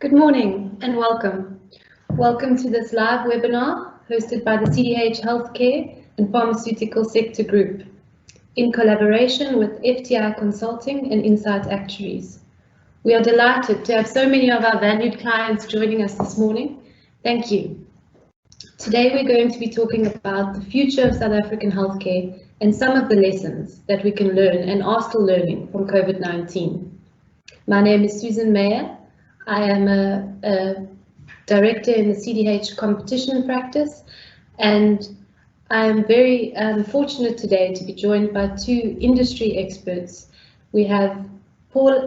Good morning and welcome. Welcome to this live webinar hosted by the CDH Healthcare and Pharmaceutical Sector Group in collaboration with FTI Consulting and Insight Actuaries. We are delighted to have so many of our valued clients joining us this morning. Thank you. Today we're going to be talking about the future of South African healthcare and some of the lessons that we can learn and are still learning from COVID-19. My name is Susan Meyer. I am a director in the CDH competition practice, and I am very fortunate today to be joined by two industry experts. We have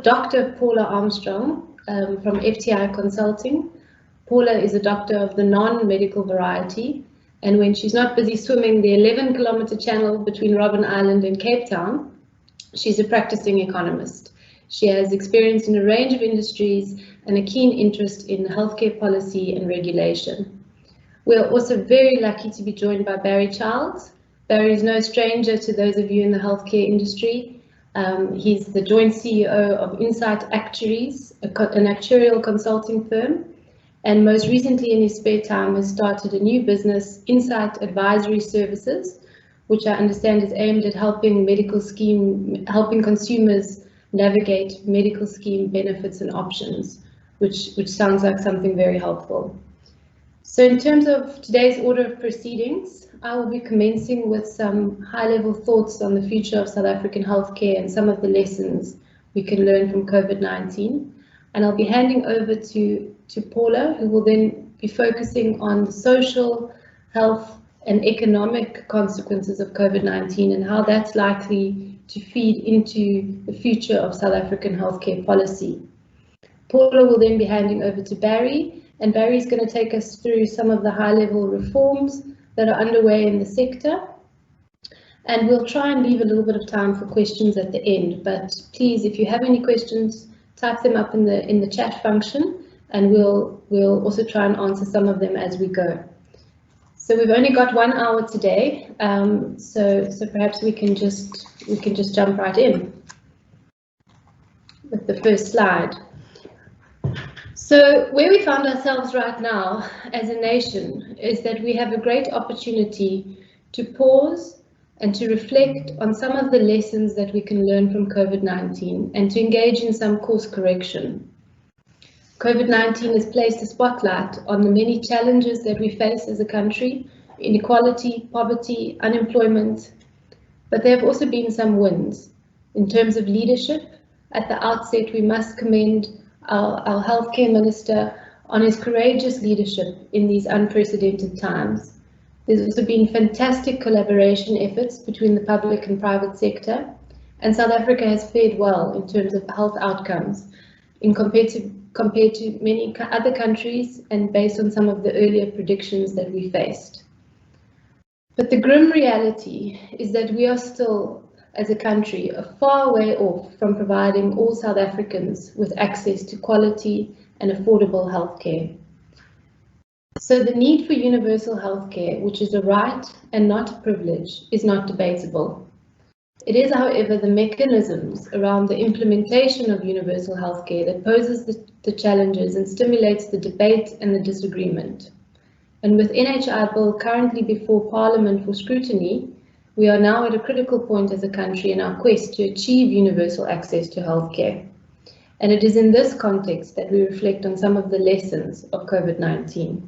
Dr. Paula Armstrong from FTI Consulting. Paula is a doctor of the non-medical variety, and when she's not busy swimming the 11-kilometer channel between Robben Island and Cape Town, she's a practicing economist. She has experience in a range of industries and a keen interest in healthcare policy and regulation. We are also very lucky to be joined by Barry Childs. Barry is no stranger to those of you in the healthcare industry. He's the joint CEO of Insight Actuaries, an actuarial consulting firm, and most recently in his spare time has started a new business, Insight Advisory Services, which I understand is aimed at helping consumers navigate medical scheme benefits and options, which sounds like something very helpful. So in terms of today's order of proceedings, I will be commencing with some high-level thoughts on the future of South African healthcare and some of the lessons we can learn from COVID-19. And I'll be handing over to Paula, who will then be focusing on the social, health, and economic consequences of COVID-19 and how that's likely to feed into the future of South African healthcare policy. Paula will then be handing over to Barry, and Barry's going to take us through some of the high-level reforms that are underway in the sector. And we'll try and leave a little bit of time for questions at the end, but please, if you have any questions, type them up in the chat function, and we'll also try and answer some of them as we go. So we've only got 1 hour today, so perhaps we can just jump right in with the first slide. So where we found ourselves right now as a nation is that we have a great opportunity to pause and to reflect on some of the lessons that we can learn from COVID-19 and to engage in some course correction. COVID-19 has placed a spotlight on the many challenges that we face as a country: inequality, poverty, unemployment, but there have also been some wins. In terms of leadership, at the outset we must commend our healthcare minister on his courageous leadership in these unprecedented times. There's also been fantastic collaboration efforts between the public and private sector, and South Africa has fared well in terms of health outcomes compared to many other countries and based on some of the earlier predictions that we faced. But the grim reality is that we are still, as a country, a far way off from providing all South Africans with access to quality and affordable healthcare. So the need for universal healthcare, which is a right and not a privilege, is not debatable. It is, however, the mechanisms around the implementation of universal healthcare that poses the challenges and stimulates the debate and the disagreement. And with NHI Bill currently before Parliament for scrutiny, we are now at a critical point as a country in our quest to achieve universal access to healthcare. And it is in this context that we reflect on some of the lessons of COVID-19.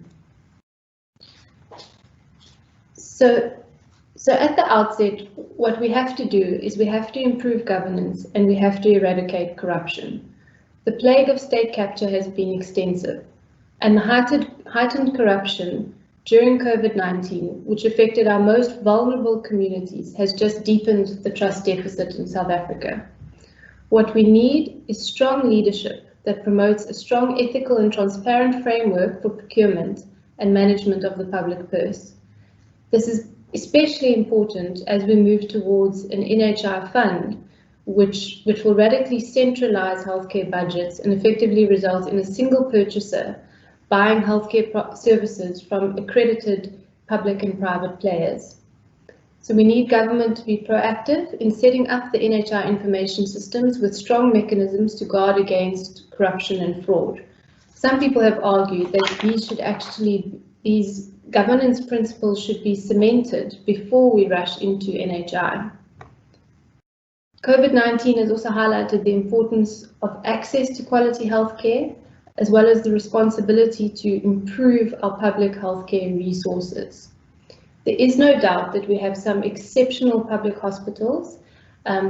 So at the outset, what we have to do is we have to improve governance and we have to eradicate corruption. The plague of state capture has been extensive, and the heightened corruption during COVID-19, which affected our most vulnerable communities, has just deepened the trust deficit in South Africa. What we need is strong leadership that promotes a strong ethical and transparent framework for procurement and management of the public purse. This is especially important as we move towards an NHI fund, which will radically centralize healthcare budgets and effectively result in a single purchaser buying healthcare services from accredited public and private players. So we need government to be proactive in setting up the NHI information systems with strong mechanisms to guard against corruption and fraud. Some people have argued that these governance principles should be cemented before we rush into NHI. COVID-19 has also highlighted the importance of access to quality healthcare, as well as the responsibility to improve our public healthcare resources. There is no doubt that we have some exceptional public hospitals,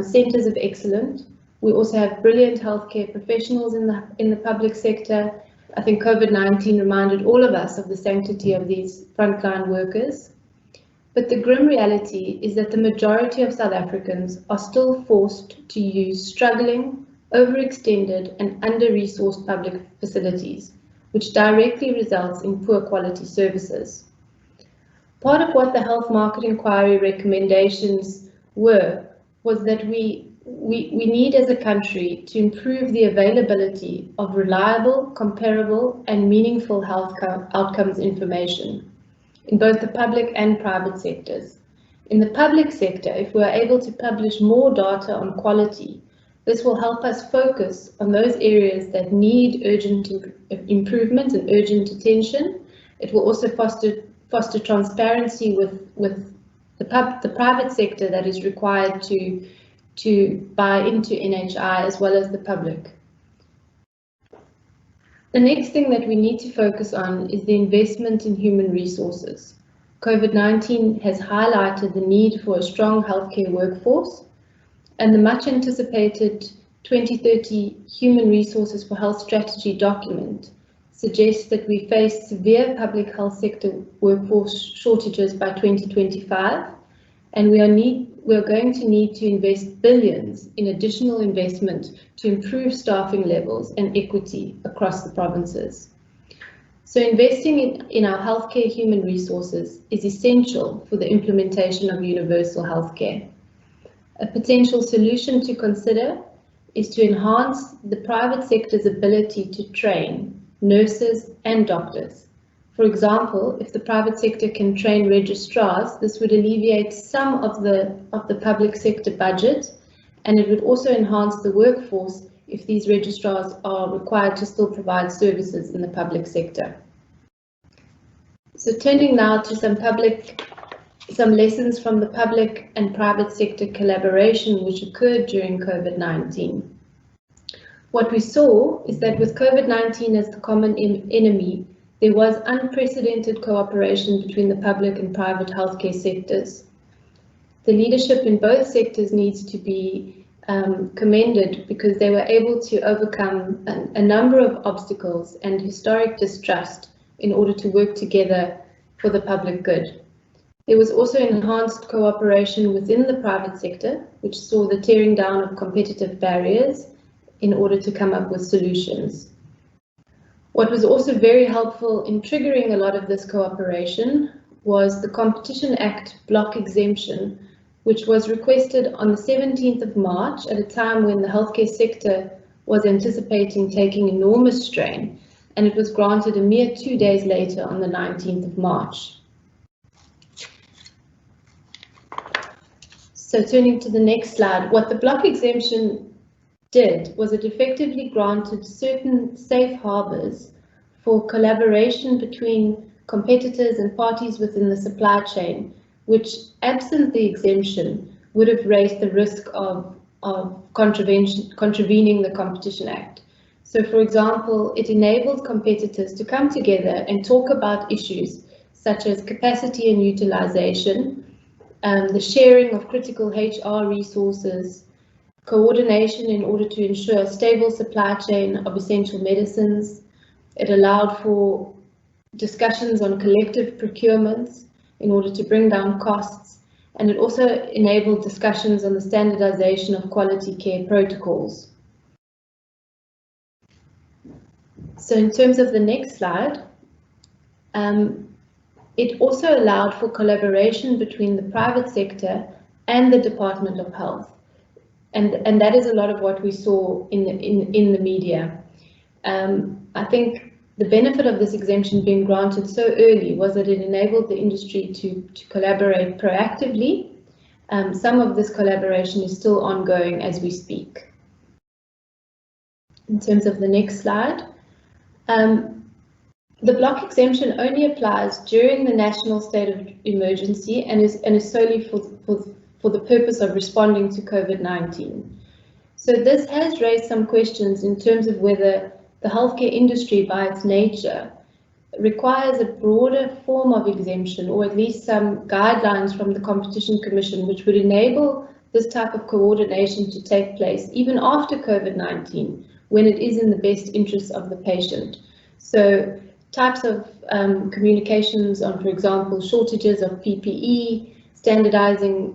centres of excellence. We also have brilliant healthcare professionals in the public sector. I think COVID-19 reminded all of us of the sanctity of these frontline workers. But the grim reality is that the majority of South Africans are still forced to use struggling, overextended and under-resourced public facilities, which directly results in poor quality services. Part of what the Health Market Inquiry recommendations was that we need as a country to improve the availability of reliable, comparable and meaningful health outcomes information in both the public and private sectors. In the public sector, if we are able to publish more data on quality, this will help us focus on those areas that need urgent improvement and urgent attention. It will also foster transparency with the private sector that is required to buy into NHI as well as the public. The next thing that we need to focus on is the investment in human resources. COVID-19 has highlighted the need for a strong healthcare workforce, and the much anticipated 2030 Human Resources for Health Strategy document suggests that we face severe public health sector workforce shortages by 2025, and we are going to need to invest billions in additional investment to improve staffing levels and equity across the provinces. So investing in our healthcare human resources is essential for the implementation of universal healthcare. A potential solution to consider is to enhance the private sector's ability to train nurses and doctors. For example, if the private sector can train registrars, this would alleviate some of the public sector budget, and it would also enhance the workforce if these registrars are required to still provide services in the public sector. So turning now to some lessons from the public and private sector collaboration which occurred during COVID-19. What we saw is that with COVID-19 as the common enemy, there was unprecedented cooperation between the public and private healthcare sectors. The leadership in both sectors needs to be commended because they were able to overcome a number of obstacles and historic distrust in order to work together for the public good. There was also enhanced cooperation within the private sector, which saw the tearing down of competitive barriers in order to come up with solutions. What was also very helpful in triggering a lot of this cooperation was the Competition Act block exemption, which was requested on the 17th of March at a time when the healthcare sector was anticipating taking enormous strain, and it was granted a mere 2 days later on the 19th of March. So turning to the next slide, what the block exemption did was it effectively granted certain safe harbors for collaboration between competitors and parties within the supply chain, which, absent the exemption, would have raised the risk of contravening the Competition Act. So, for example, it enabled competitors to come together and talk about issues such as capacity and utilization, the sharing of critical HR resources, coordination in order to ensure a stable supply chain of essential medicines. It allowed for discussions on collective procurements in order to bring down costs, and it also enabled discussions on the standardization of quality care protocols. So in terms of the next slide, it also allowed for collaboration between the private sector and the Department of Health. And that is a lot of what we saw in the media. I think the benefit of this exemption being granted so early was that it enabled the industry to collaborate proactively. Some of this collaboration is still ongoing as we speak. In terms of the next slide, The block exemption only applies during the national state of emergency and is solely for the purpose of responding to COVID-19. So this has raised some questions in terms of whether the healthcare industry, by its nature, requires a broader form of exemption, or at least some guidelines from the Competition Commission, which would enable this type of coordination to take place even after COVID-19, when it is in the best interests of the patient. So types of communications on, for example, shortages of PPE, standardizing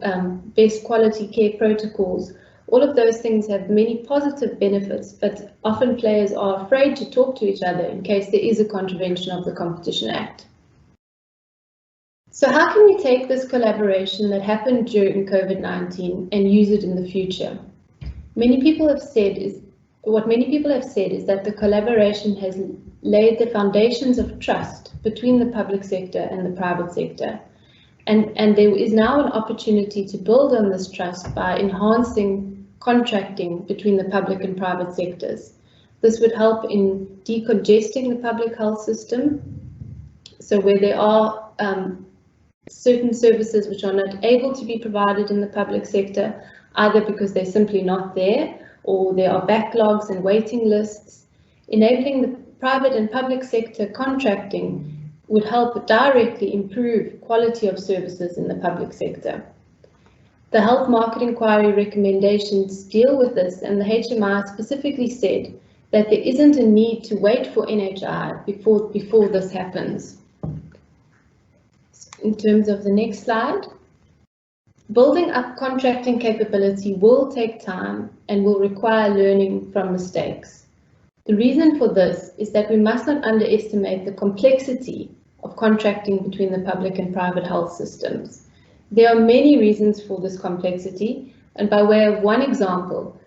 best quality care protocols, all of those things have many positive benefits, but often players are afraid to talk to each other in case there is a contravention of the Competition Act. So how can we take this collaboration that happened during COVID-19 and use it in the future? Many people have said is that the collaboration has laid the foundations of trust between the public sector and the private sector. And there is now an opportunity to build on this trust by enhancing contracting between the public and private sectors. This would help in decongesting the public health system. So where there are certain services which are not able to be provided in the public sector, either because they're simply not there, or there are backlogs and waiting lists, enabling the private and public sector contracting would help directly improve quality of services in the public sector. The health market inquiry recommendations deal with this, and the HMI specifically said that there isn't a need to wait for NHI before this happens. In terms of the next slide, building up contracting capability will take time and will require learning from mistakes. The reason for this is that we must not underestimate the complexity of contracting between the public and private health systems. There are many reasons for this complexity, and by way of one example,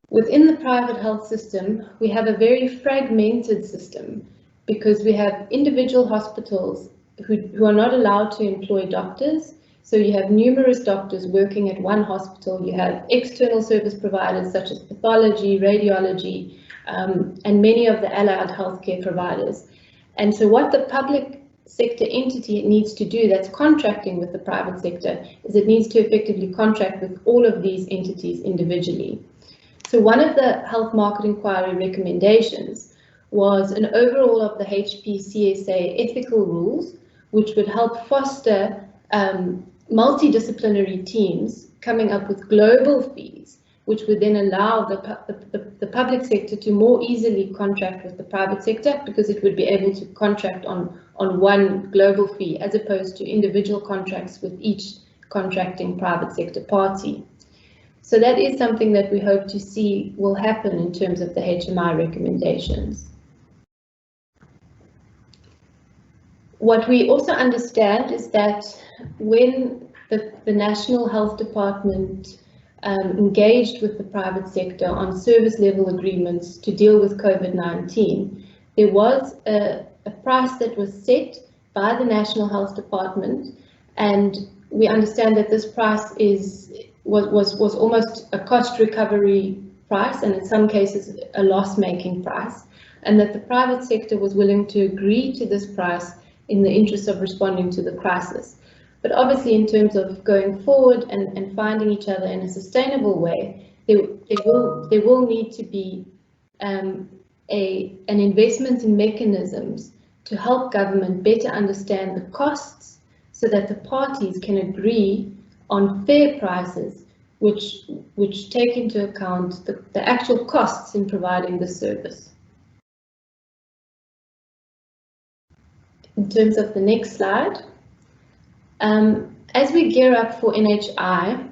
within the private health system, we have a very fragmented system because we have individual hospitals who are not allowed to employ doctors. So you have numerous doctors working at one hospital, you have external service providers such as pathology, radiology, and many of the allied healthcare providers. And so what the public sector entity needs to do that's contracting with the private sector is it needs to effectively contract with all of these entities individually. So one of the health market inquiry recommendations was an overhaul of the HPCSA ethical rules, which would help foster multidisciplinary teams coming up with global fees, which would then allow the public sector to more easily contract with the private sector, because it would be able to contract on one global fee as opposed to individual contracts with each contracting private sector party. So that is something that we hope to see will happen in terms of the HMI recommendations. What we also understand is that when the National Health Department engaged with the private sector on service level agreements to deal with COVID-19, there was a price that was set by the National Health Department, and we understand that this price was almost a cost recovery price, and in some cases a loss-making price, and that the private sector was willing to agree to this price in the interest of responding to the crisis. But obviously, in terms of going forward and finding each other in a sustainable way, there will need to be an investment in mechanisms to help government better understand the costs so that the parties can agree on fair prices which take into account the actual costs in providing the service. In terms of the next slide, as we gear up for NHI,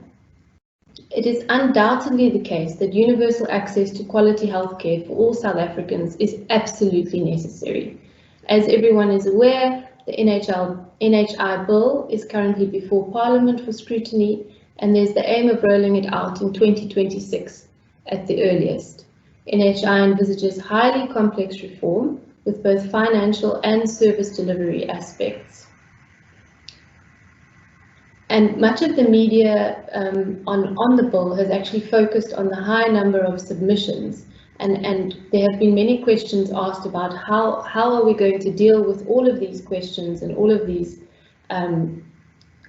it is undoubtedly the case that universal access to quality healthcare for all South Africans is absolutely necessary. As everyone is aware, the NHI bill is currently before Parliament for scrutiny, and there's the aim of rolling it out in 2026 at the earliest. NHI envisages highly complex reform with both financial and service delivery aspects. And much of the media on the bill has actually focused on the high number of submissions, And there have been many questions asked about how are we going to deal with all of these questions and all of these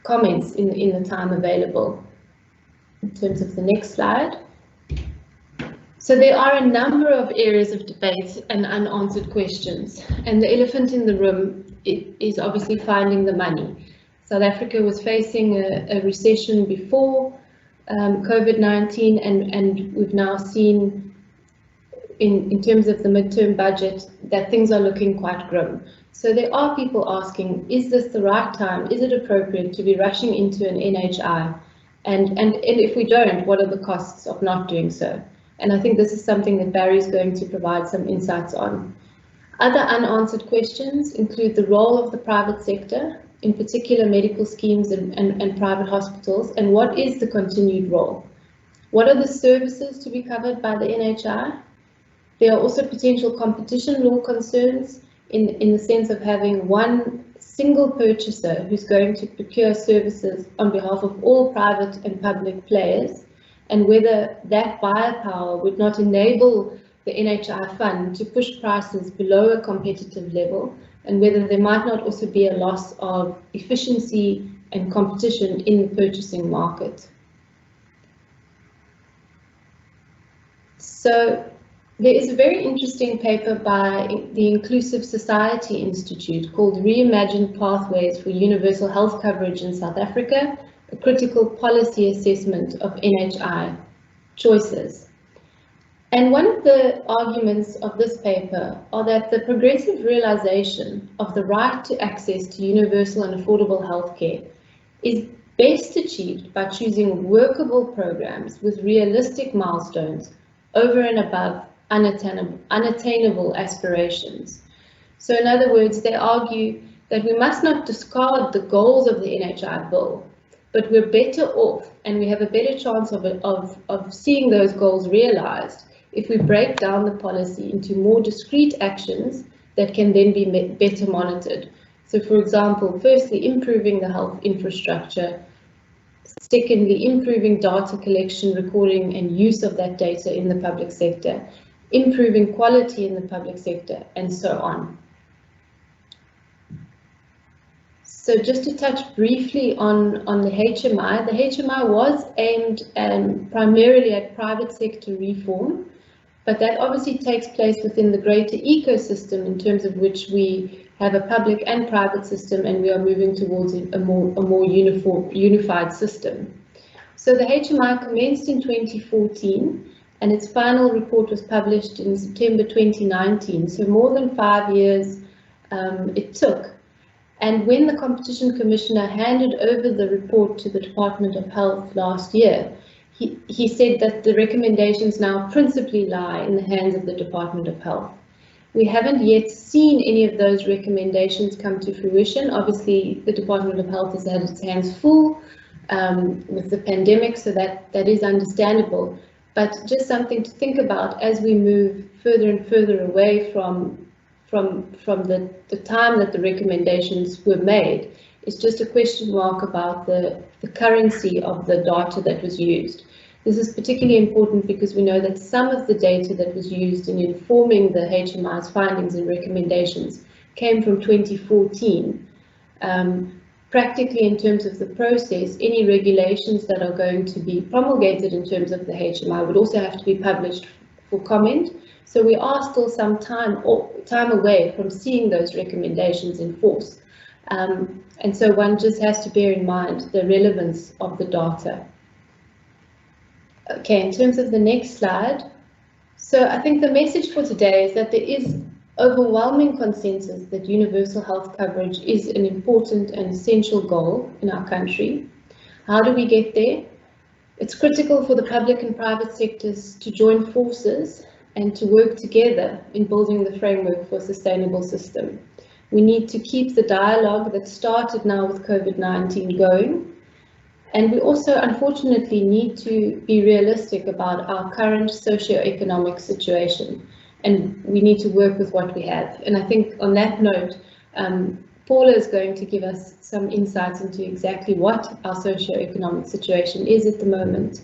comments in the time available. In terms of the next slide. So there are a number of areas of debate and unanswered questions, and the elephant in the room is obviously finding the money. South Africa was facing a recession before COVID-19, and we've now seen in terms of the midterm budget that things are looking quite grim. So there are people asking, is this the right time? Is it appropriate to be rushing into an NHI? And if we don't, what are the costs of not doing so? And I think this is something that Barry's going to provide some insights on. Other unanswered questions include the role of the private sector, in particular medical schemes and private hospitals, and what is the continued role? What are the services to be covered by the NHI? There are also potential competition law concerns in the sense of having one single purchaser who's going to procure services on behalf of all private and public players, and whether that buyer power would not enable the NHI fund to push prices below a competitive level, and whether there might not also be a loss of efficiency and competition in the purchasing market. So there is a very interesting paper by the Inclusive Society Institute called Reimagined Pathways for Universal Health Coverage in South Africa, a critical policy assessment of NHI choices. And one of the arguments of this paper are that the progressive realization of the right to access to universal and affordable healthcare is best achieved by choosing workable programs with realistic milestones over and above unattainable aspirations. So in other words, they argue that we must not discard the goals of the NHI bill, but we're better off and we have a better chance of seeing those goals realized if we break down the policy into more discrete actions that can then be better monitored. So for example, firstly, improving the health infrastructure. Secondly, improving data collection, recording and use of that data in the public sector. Improving quality in the public sector, and so on. So just to touch briefly on the HMI was aimed primarily at private sector reform, but that obviously takes place within the greater ecosystem in terms of which we have a public and private system, and we are moving towards a more unified system. So the HMI commenced in 2014, and its final report was published in September 2019, so more than 5 years it took. And when the Competition Commissioner handed over the report to the Department of Health last year, he said that the recommendations now principally lie in the hands of the Department of Health. We haven't yet seen any of those recommendations come to fruition. Obviously, the Department of Health has had its hands full with the pandemic, so that is understandable. But just something to think about as we move further and further away from the time that the recommendations were made, is just a question mark about the currency of the data that was used. This is particularly important because we know that some of the data that was used in informing the HMI's findings and recommendations came from 2014. Practically, in terms of the process, any regulations that are going to be promulgated in terms of the HMI would also have to be published for comment. So we are still some time away from seeing those recommendations in force. And so one just has to bear in mind the relevance of the data. Okay, in terms of the next slide. So I think the message for today is that there is overwhelming consensus that universal health coverage is an important and essential goal in our country. How do we get there? It's critical for the public and private sectors to join forces and to work together in building the framework for a sustainable system. We need to keep the dialogue that started now with COVID-19 going. And we also, unfortunately, need to be realistic about our current socio-economic situation. And we need to work with what we have. And I think on that note, Paula is going to give us some insights into exactly what our socio-economic situation is at the moment.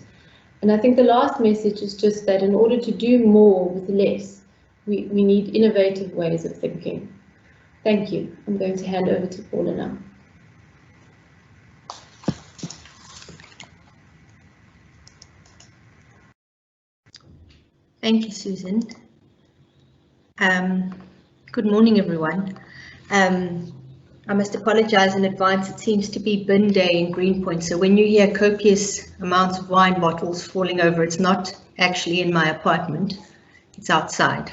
And I think the last message is just that in order to do more with less, we need innovative ways of thinking. Thank you. I'm going to hand over to Paula now. Thank you, Susan. Good morning, everyone. I must apologize in advance. It seems to be bin day in Greenpoint. So when you hear copious amounts of wine bottles falling over, it's not actually in my apartment. It's outside.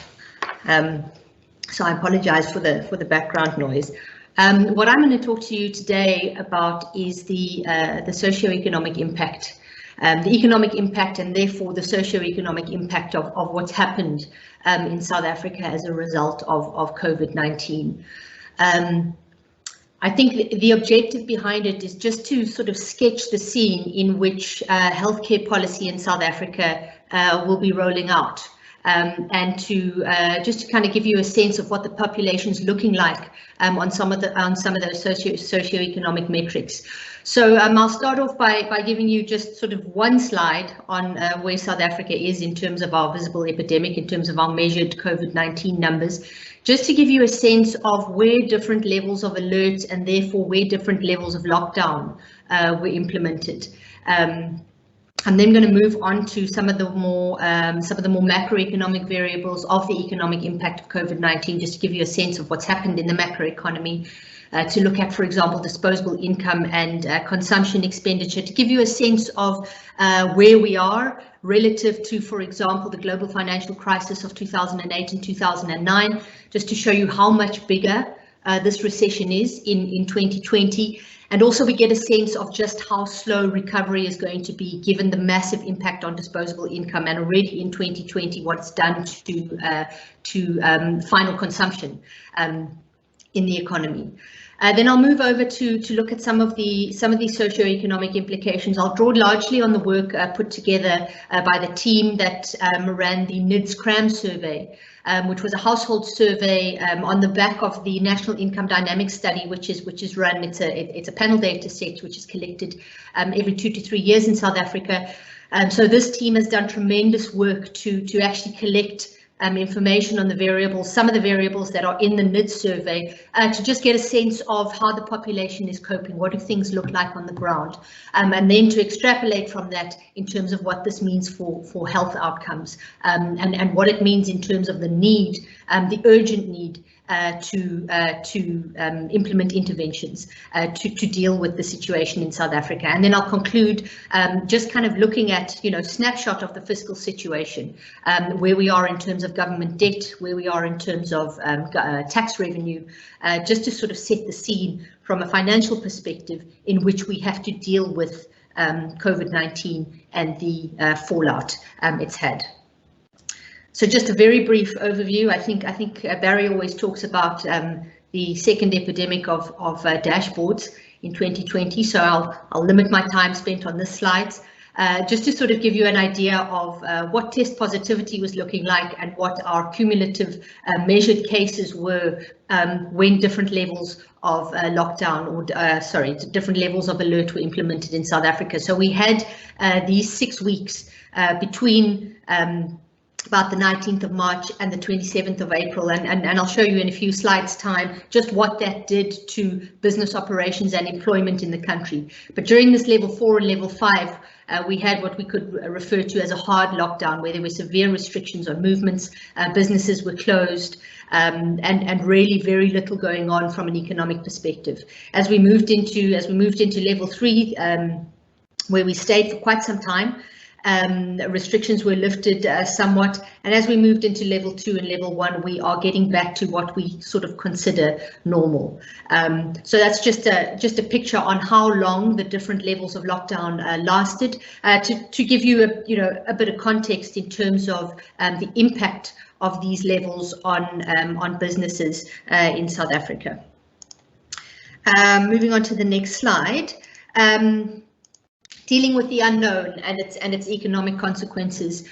So I apologize for the background noise. What I'm going to talk to you today about is the socio-economic impact, the economic impact, and therefore the socio-economic impact of what's happened in South Africa as a result of COVID-19. I think the objective behind it is just to sort of sketch the scene in which healthcare policy in South Africa will be rolling out, and to just to kind of give you a sense of what the population's looking like on some of those socio-economic metrics. So I'll start off by giving you just sort of one slide on where South Africa is in terms of our visible epidemic, in terms of our measured COVID-19 numbers, just to give you a sense of where different levels of alert and therefore where different levels of lockdown were implemented. I'm then going to move on to some of the more macroeconomic variables of the economic impact of COVID-19, just to give you a sense of what's happened in the macroeconomy, to look at, for example, disposable income and consumption expenditure, to give you a sense of where we are relative to, for example, the global financial crisis of 2008 and 2009, just to show you how much bigger this recession is in 2020. And also we get a sense of just how slow recovery is going to be, given the massive impact on disposable income, and already in 2020 what it's done to final consumption in the economy. Then I'll move over to look at some of the socio-economic implications. I'll draw largely on the work put together by the team that ran the NIDS-CRAM survey, which was a household survey on the back of the National Income Dynamics study, which is run. It's a panel data set which is collected every 2 to 3 years in South Africa. So this team has done tremendous work to actually collect information on the variables, some of the variables that are in the NIDS survey, to just get a sense of how the population is coping, what do things look like on the ground, and then to extrapolate from that in terms of what this means for health outcomes, and what it means in terms of the need, the urgent need to implement interventions to deal with the situation in South Africa. And then I'll conclude just kind of looking at, snapshot of the fiscal situation, where we are in terms of government debt, where we are in terms of tax revenue, just to sort of set the scene from a financial perspective in which we have to deal with COVID-19 and the fallout it's had. So just a very brief overview. I think Barry always talks about the second epidemic of dashboards in 2020. So I'll limit my time spent on this slide, just to sort of give you an idea of what test positivity was looking like and what our cumulative measured cases were when different levels of lockdown, or different levels of alert were implemented in South Africa. So we had these 6 weeks between about the 19th of March and the 27th of April, and I'll show you in a few slides time just what that did to business operations and employment in the country. But during this level 4 and level 5, we had what we could refer to as a hard lockdown, where there were severe restrictions on movements, businesses were closed, and really very little going on from an economic perspective. As we moved into level 3, where we stayed for quite some time, restrictions were lifted somewhat, and as we moved into level 2 and level 1, we are getting back to what we sort of consider normal. So that's just a picture on how long the different levels of lockdown lasted, to give you a bit of context in terms of the impact of these levels on businesses in South Africa. Moving on to the next slide. Dealing with the unknown and its economic consequences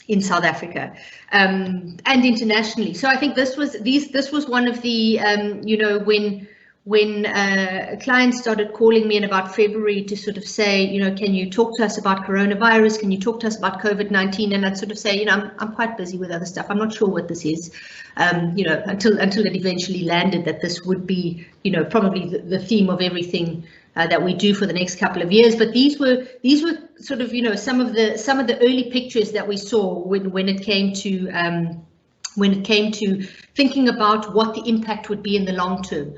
in South Africa and internationally. So I think this was one of the when clients started calling me in about February to sort of say, you know, can you talk to us about coronavirus? Can you talk to us about COVID-19? And I'd sort of say, you know, I'm quite busy with other stuff. I'm not sure what this is, you know, until it eventually landed that this would be, you know, probably the theme of everything that we do for the next couple of years. But these were sort of, you know, some of the early pictures that we saw when it came to thinking about what the impact would be in the long term.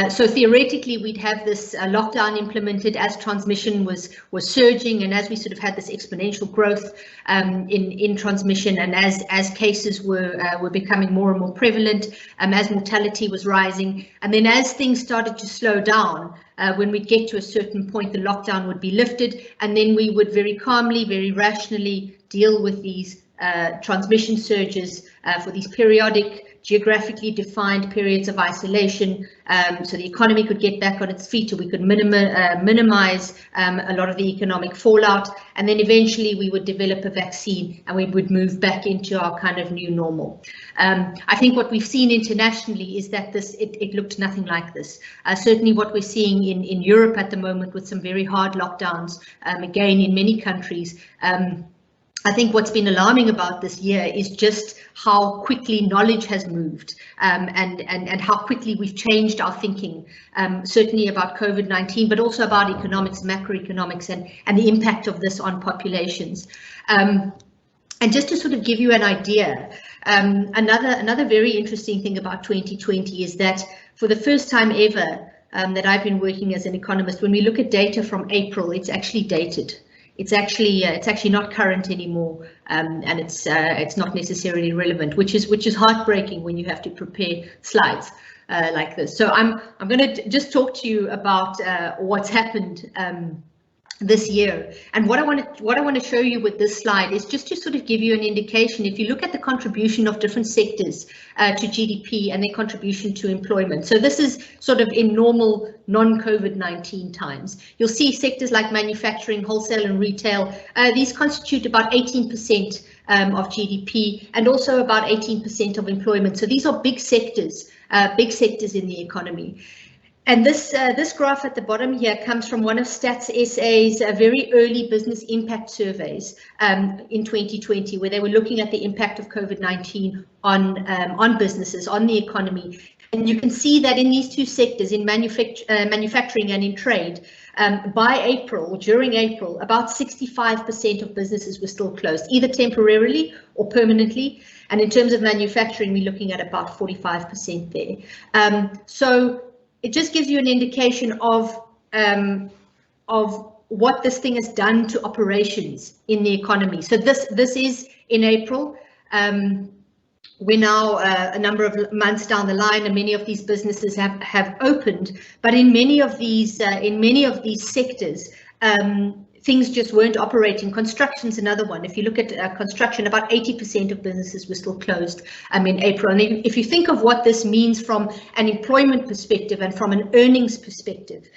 So theoretically, we'd have this lockdown implemented as transmission was surging, and as we sort of had this exponential growth in transmission, and as cases were becoming more and more prevalent, as mortality was rising, and then as things started to slow down, when we get to a certain point, the lockdown would be lifted, and then we would very calmly, very rationally deal with these transmission surges for these periodic, geographically defined periods of isolation, so the economy could get back on its feet, or we could minimize a lot of the economic fallout, and then eventually we would develop a vaccine and we would move back into our kind of new normal. I think what we've seen internationally is that it looked nothing like this. Certainly what we're seeing in Europe at the moment, with some very hard lockdowns, again in many countries. I think what's been alarming about this year is just how quickly knowledge has moved, and how quickly we've changed our thinking, certainly about COVID-19, but also about economics, macroeconomics, and the impact of this on populations. And just to sort of give you an idea, another very interesting thing about 2020 is that for the first time ever that I've been working as an economist, when we look at data from April, it's actually dated. It's actually not current anymore, and it's not necessarily relevant, which is heartbreaking when you have to prepare slides like this. So I'm going to just talk to you about what's happened this year, and what I want to show you with this slide is just to sort of give you an indication. If you look at the contribution of different sectors to GDP and their contribution to employment, so this is sort of in normal non-COVID-19 times, you'll see sectors like manufacturing, wholesale and retail, these constitute about 18% of GDP, and also about 18% of employment. So these are big sectors in the economy. And this graph at the bottom here comes from one of Stats SA's very early business impact surveys in 2020, where they were looking at the impact of COVID-19 on businesses, on the economy. And you can see that in these two sectors, in manufacturing and in trade, by April, during April, about 65% of businesses were still closed, either temporarily or permanently. And in terms of manufacturing, we're looking at about 45% there. So it just gives you an indication of what this thing has done to operations in the economy. So this is in April. We're now a number of months down the line, and many of these businesses have opened. But in many of these sectors, things just weren't operating. Construction's another one. If you look at construction, about 80% of businesses were still closed in April. And if you think of what this means from an employment perspective and from an earnings perspective,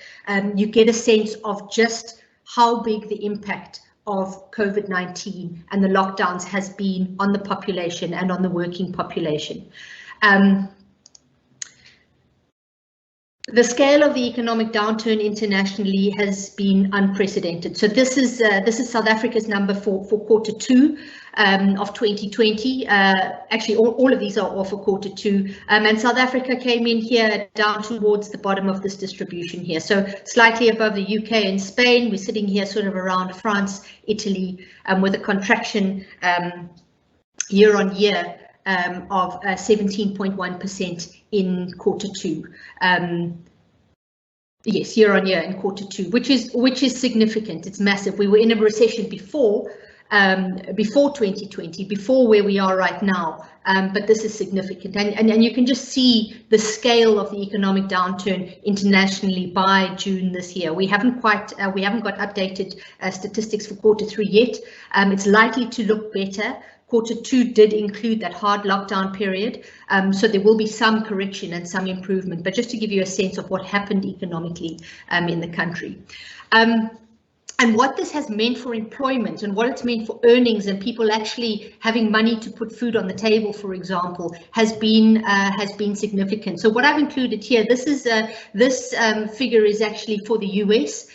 you get a sense of just how big the impact of COVID-19 and the lockdowns has been on the population and on the working population. The scale of the economic downturn internationally has been unprecedented. So this is South Africa's number for quarter two of 2020. Actually, all of these are for quarter two. And South Africa came in here down towards the bottom of this distribution here. So slightly above the UK and Spain. We're sitting here sort of around France, Italy, with a contraction year on year of 17.1% in quarter two. Yes, year on year in quarter two, which is significant. It's massive. We were in a recession before 2020, before where we are right now, but this is significant, and you can just see the scale of the economic downturn internationally by June this year. We haven't got updated statistics for quarter three yet. It's likely to look better. Quarter two did include that hard lockdown period, so there will be some correction and some improvement, but just to give you a sense of what happened economically in the country. And what this has meant for employment and what it's meant for earnings and people actually having money to put food on the table, for example, has been significant. So what I've included here, this figure is actually for the US.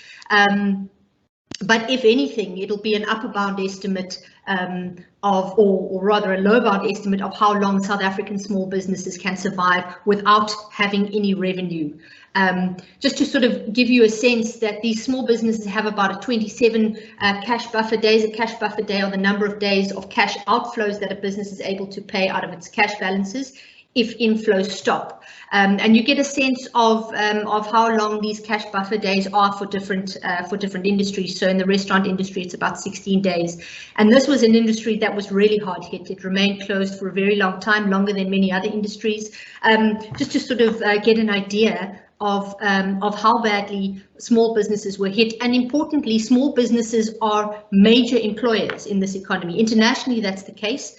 But if anything, it'll be an upper bound estimate or rather a low bound estimate of how long South African small businesses can survive without having any revenue. Just to sort of give you a sense that these small businesses have about a 27 cash buffer days. A cash buffer day are the number of days of cash outflows that a business is able to pay out of its cash balances if inflows stop. And you get a sense of how long these cash buffer days are for different industries. So in the restaurant industry, it's about 16 days. And this was an industry that was really hard hit. It remained closed for a very long time, longer than many other industries. Just to sort of get an idea of how badly small businesses were hit. And importantly, small businesses are major employers in this economy. Internationally, that's the case.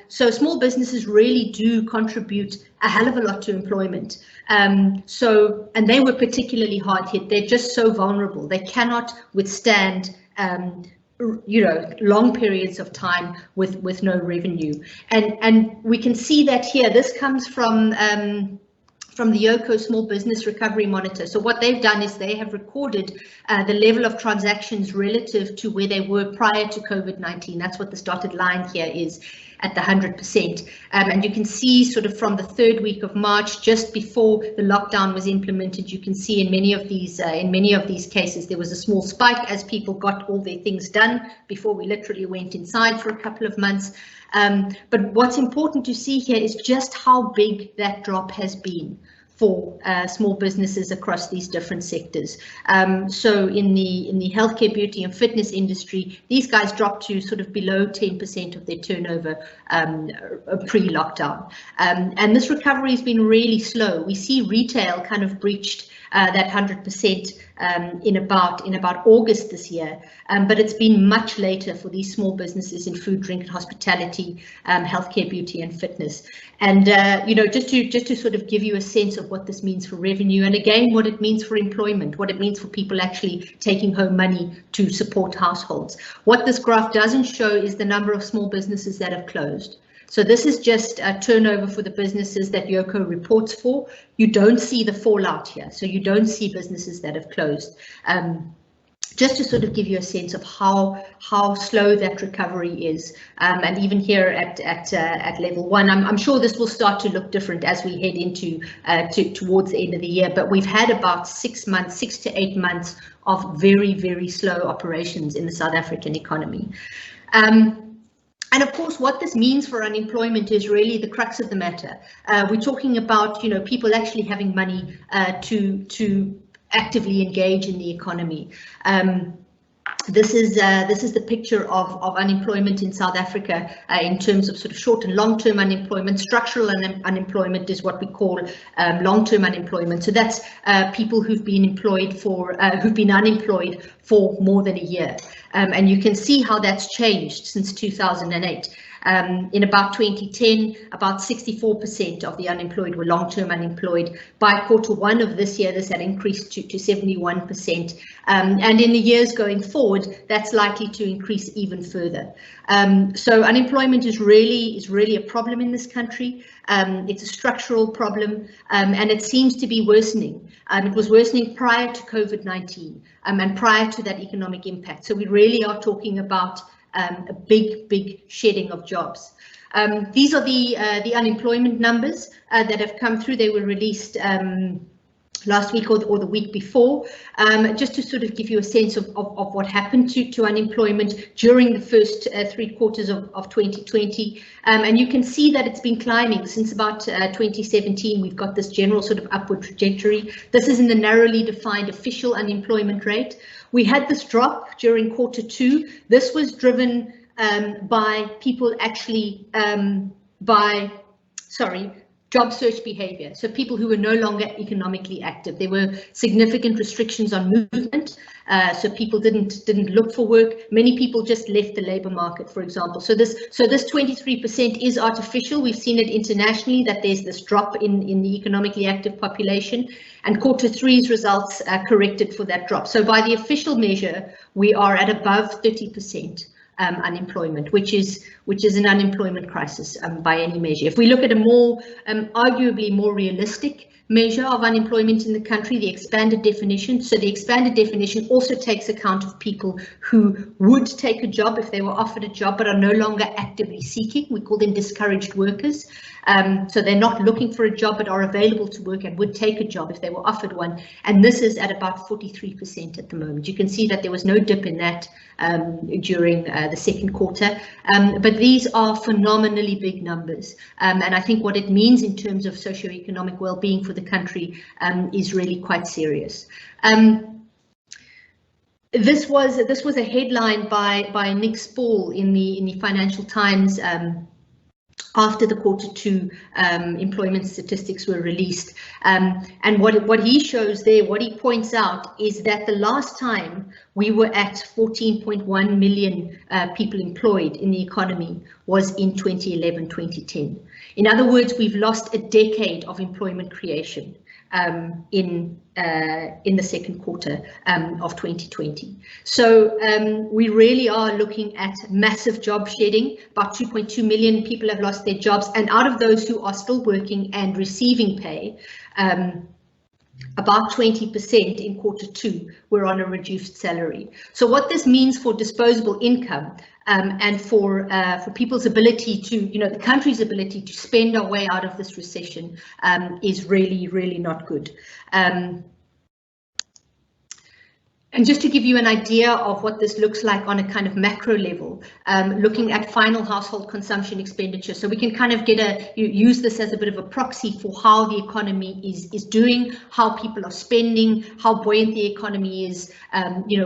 So small businesses really do contribute a hell of a lot to employment. And they were particularly hard hit. They're just so vulnerable. They cannot withstand long periods of time with no revenue. And we can see that here. This comes from the YOCO Small Business Recovery Monitor. So what they've done is they have recorded the level of transactions relative to where they were prior to COVID-19. That's what this dotted line here is at the 100%. And you can see sort of from the third week of March, just before the lockdown was implemented, you can see in many of these cases, there was a small spike as people got all their things done before we literally went inside for a couple of months. But what's important to see here is just how big that drop has been for small businesses across these different sectors. So in the healthcare, beauty and fitness industry, these guys dropped to sort of below 10% of their turnover pre-lockdown. And this recovery has been really slow. We see retail kind of breached that 100% in about August this year, but it's been much later for these small businesses in food, drink and hospitality, healthcare, beauty and fitness. And just to sort of give you a sense of what this means for revenue, and again what it means for employment, what it means for people actually taking home money to support households. What this graph doesn't show is the number of small businesses that have closed. So this is just a turnover for the businesses that YOCO reports for. You don't see the fallout here, so you don't see businesses that have closed. Just to sort of give you a sense of how slow that recovery is, and even here at level 1, I'm sure this will start to look different as we head into towards the end of the year. But we've had about 6 to 8 months of very, very slow operations in the South African economy. And of course, what this means for unemployment is really the crux of the matter. We're talking about, people actually having money to actively engage in the economy. This is the picture of unemployment in South Africa in terms of sort of short and long-term unemployment. Structural unemployment is what we call long-term unemployment. So that's people who've been unemployed for more than a year. And you can see how that's changed since 2008. In about 2010, about 64% of the unemployed were long-term unemployed. By Q1 of this year, this had increased to 71%. And in the years going forward, that's likely to increase even further. So unemployment is really a problem in this country. It's a structural problem, and it seems to be worsening. It was worsening prior to COVID-19 and prior to that economic impact. So we really are talking about a big shedding of jobs. These are the unemployment numbers that have come through. They were released last week or the week before, just to sort of give you a sense of what happened to unemployment during the first 3 quarters of 2020. And you can see that it's been climbing since about 2017. We've got this general sort of upward trajectory. This is in the narrowly defined official unemployment rate. We had this drop during Q2. This was driven by people actually job search behavior. So people who were no longer economically active. There were significant restrictions on movement. So people didn't look for work. Many people just left the labour market, for example. So this 23% is artificial. We've seen it internationally that there's this drop in the economically active population, and Q3's results corrected for that drop. So by the official measure, we are at above 30% unemployment, which is an unemployment crisis by any measure. If we look at a more arguably more realistic measure of unemployment in the country, the expanded definition. So the expanded definition also takes account of people who would take a job if they were offered a job but are no longer actively seeking. We call them discouraged workers. So they're not looking for a job but are available to work and would take a job if they were offered one. And this is at about 43% at the moment. You can see that there was no dip in that during the second quarter, but these are phenomenally big numbers, and I think what it means in terms of socio-economic well-being for the country is really quite serious. This was a headline by Nick Spall in the Financial Times after the Q2 employment statistics were released, and what he shows there, what he points out, is that the last time we were at 14.1 million people employed in the economy was in 2011-2010. In other words, we've lost a decade of employment creation in the second quarter of 2020. So we really are looking at massive job shedding. About 2.2 million people have lost their jobs, and out of those who are still working and receiving pay, about 20% in Q2 were on a reduced salary. So what this means for disposable income and for people's ability to, the country's ability to spend our way out of this recession is really, really not good. And just to give you an idea of what this looks like on a kind of macro level, looking at final household consumption expenditure, so we can kind of use this as a bit of a proxy for how the economy is doing, how people are spending, how buoyant the economy is,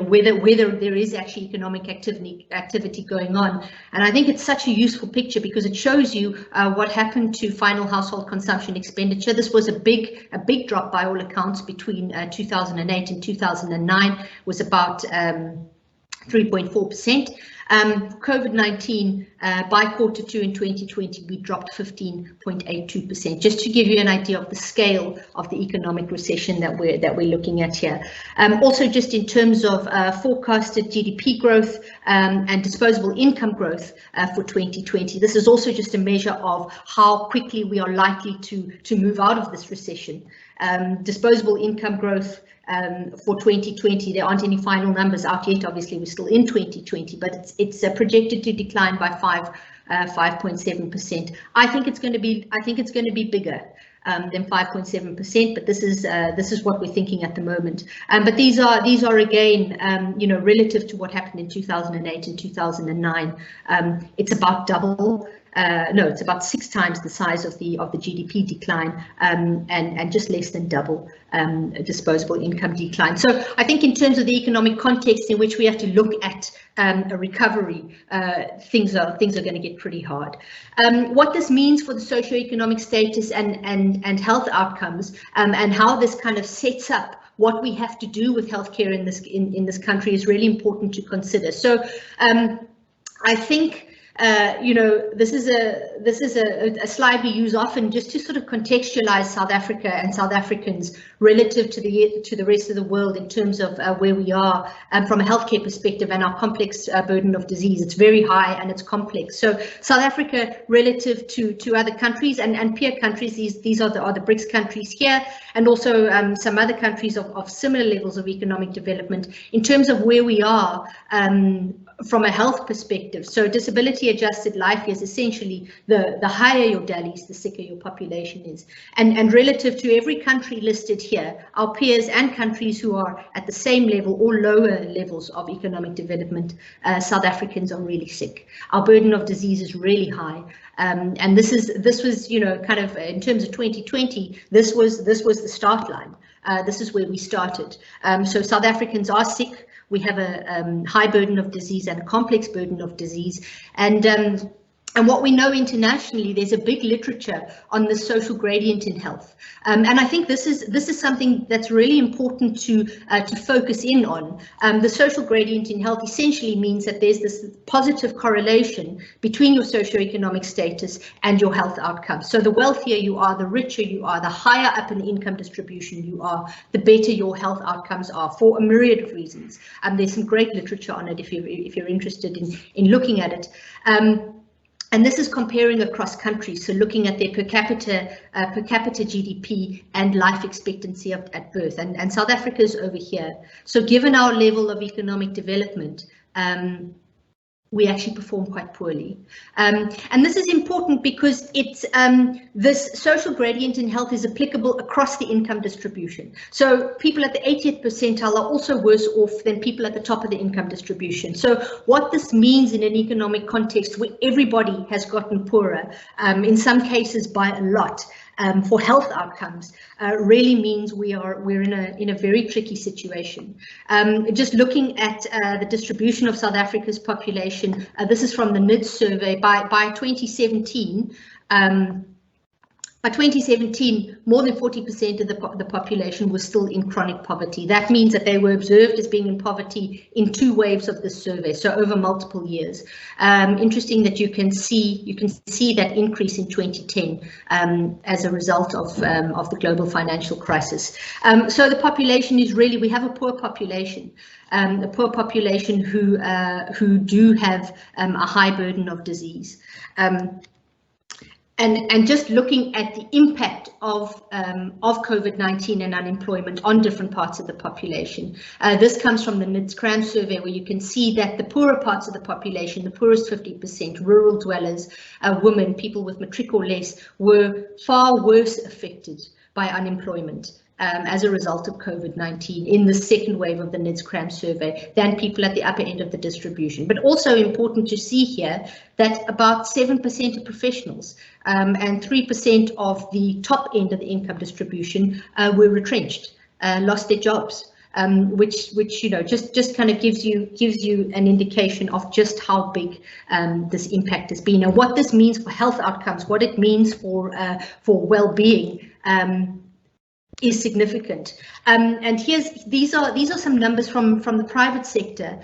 whether there is actually economic activity going on. And I think it's such a useful picture because it shows you what happened to final household consumption expenditure. This was a big drop by all accounts between 2008 and 2009. Was about 3.4%. COVID-19 by Q2 in 2020 we dropped 15.82%. Just to give you an idea of the scale of the economic recession that we're looking at here. Also, just in terms of forecasted GDP growth and disposable income growth for 2020, this is also just a measure of how quickly we are likely to move out of this recession. Disposable income growth for 2020, there aren't any final numbers out yet. Obviously, we're still in 2020, but it's projected to decline by 5.7%. I think it's going to be bigger than 5.7%, but this is what we're thinking at the moment. But these are again, relative to what happened in 2008 and 2009. It's about double. No, it's about 6 times the size of the GDP decline, and just less than double disposable income decline. So I think in terms of the economic context in which we have to look at a recovery, things are going to get pretty hard. What this means for the socio-economic status and health outcomes, and how this kind of sets up what we have to do with healthcare in this country is really important to consider. So I think. This is a slide we use often just to sort of contextualize South Africa and South Africans relative to the rest of the world in terms of where we are from a healthcare perspective and our complex burden of disease. It's very high and it's complex. So South Africa relative to other countries and peer countries, these are the BRICS countries here, and also some other countries of similar levels of economic development in terms of where we are from a health perspective. So disability adjusted life is essentially the higher your DALYs, the sicker your population is. And relative to every country listed here, our peers and countries who are at the same level or lower levels of economic development, South Africans are really sick. Our burden of disease is really high. And this was, kind of in terms of 2020, this was the start line. This is where we started. So South Africans are sick. We have a high burden of disease and a complex burden of disease. And And what we know internationally, there's a big literature on the social gradient in health, and I think this is something that's really important to focus in on. The social gradient in health essentially means that there's this positive correlation between your socioeconomic status and your health outcomes. So the wealthier you are, the richer you are, the higher up in the income distribution you are, the better your health outcomes are, for a myriad of reasons. There's some great literature on it if you're interested in looking at it. And this is comparing across countries, so looking at their per capita GDP and life expectancy at birth. And South Africa is over here. So given our level of economic development, we actually perform quite poorly. And this is important because it's this social gradient in health is applicable across the income distribution. So people at the 80th percentile are also worse off than people at the top of the income distribution. So what this means in an economic context where everybody has gotten poorer, in some cases by a lot, for health outcomes, really means we're in a very tricky situation. Just looking at the distribution of South Africa's population, this is from the NIDS survey. By 2017. By 2017, more than 40% of the population was still in chronic poverty. That means that they were observed as being in poverty in 2 waves of this survey, so over multiple years. Interesting that you can see that increase in 2010 as a result of the global financial crisis. So the population is really, we have a poor population. A poor population who do have a high burden of disease. And just looking at the impact of COVID-19 and unemployment on different parts of the population. This comes from the NIDS CRAM survey, where you can see that the poorer parts of the population, the poorest 50%, rural dwellers, women, people with matric or less, were far worse affected by unemployment as a result of COVID-19 in the second wave of the NIDS CRAM survey than people at the upper end of the distribution. But also important to see here that about 7% of professionals and 3% of the top end of the income distribution were retrenched, lost their jobs. Which just kind of gives you an indication of just how big this impact has been, and what this means for health outcomes, what it means for well-being. Is significant, and these are some numbers from the private sector,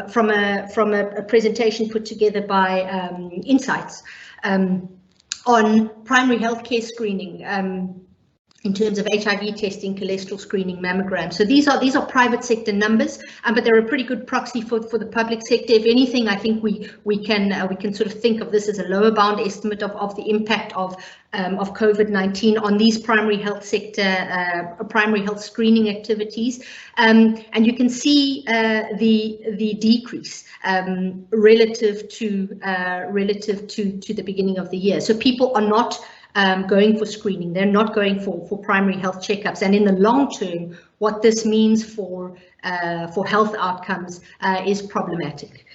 from a presentation put together by Insights on primary healthcare screening. In terms of HIV testing, cholesterol screening, mammograms. So these are private sector numbers, but they're a pretty good proxy for the public sector. If anything, I think we can sort of think of this as a lower bound estimate of the impact of COVID-19 on these primary health sector, primary health screening activities, and you can see the decrease relative to the beginning of the year. So people are not going for screening, they're not going for primary health checkups, and in the long term, what this means for health outcomes is problematic.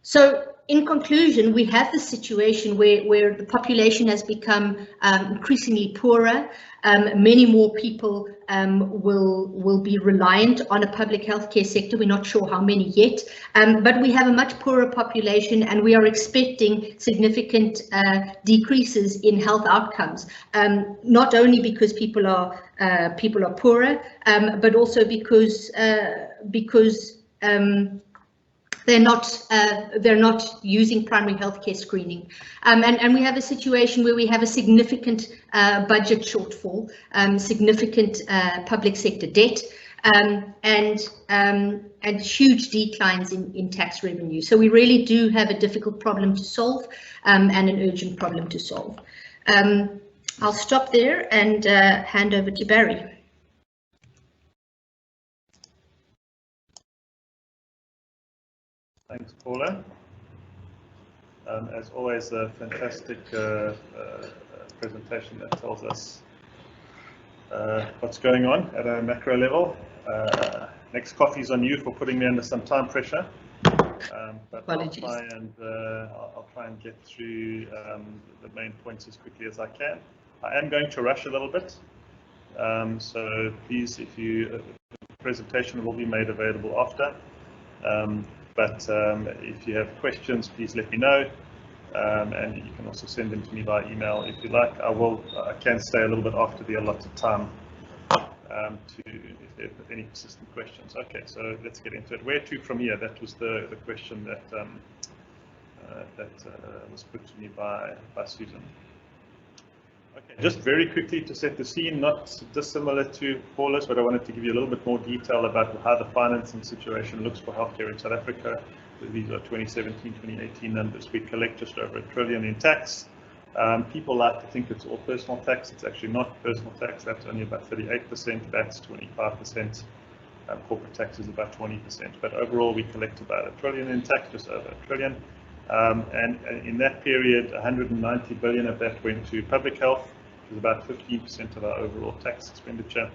So in conclusion, we have this situation where the population has become increasingly poorer. Many more people will be reliant on a public healthcare sector. We're not sure how many yet, but we have a much poorer population, and we are expecting significant decreases in health outcomes. Not only because people are poorer, but also because they're not using primary healthcare screening, and we have a situation where we have a significant budget shortfall, significant public sector debt, and huge declines in tax revenue. So we really do have a difficult problem to solve, and an urgent problem to solve. I'll stop there and hand over to Barry. Thanks, Paula. As always, a fantastic presentation that tells us what's going on at a macro level. Next coffee's on you for putting me under some time pressure. But Apologies. I'll try and get through the main points as quickly as I can. I am going to rush a little bit, so please, the presentation will be made available after. But if you have questions, please let me know. And you can also send them to me by email if you like. I can stay a little bit after the allotted time if there are any persistent questions. Okay, so let's get into it. Where to from here? That was the question that was put to me by Susan. Okay, just very quickly to set the scene, not dissimilar to Paula's, but I wanted to give you a little bit more detail about how the financing situation looks for healthcare in South Africa. These are 2017-2018 numbers. We collect just over $1 trillion in tax. People like to think it's all personal tax. It's actually not personal tax. That's only about 38%. That's 25%. Corporate tax is about 20%. But overall, we collect about $1 trillion in tax, just over $1 trillion. And in that period, 190 billion of that went to public health, which is about 15% of our overall tax expenditure.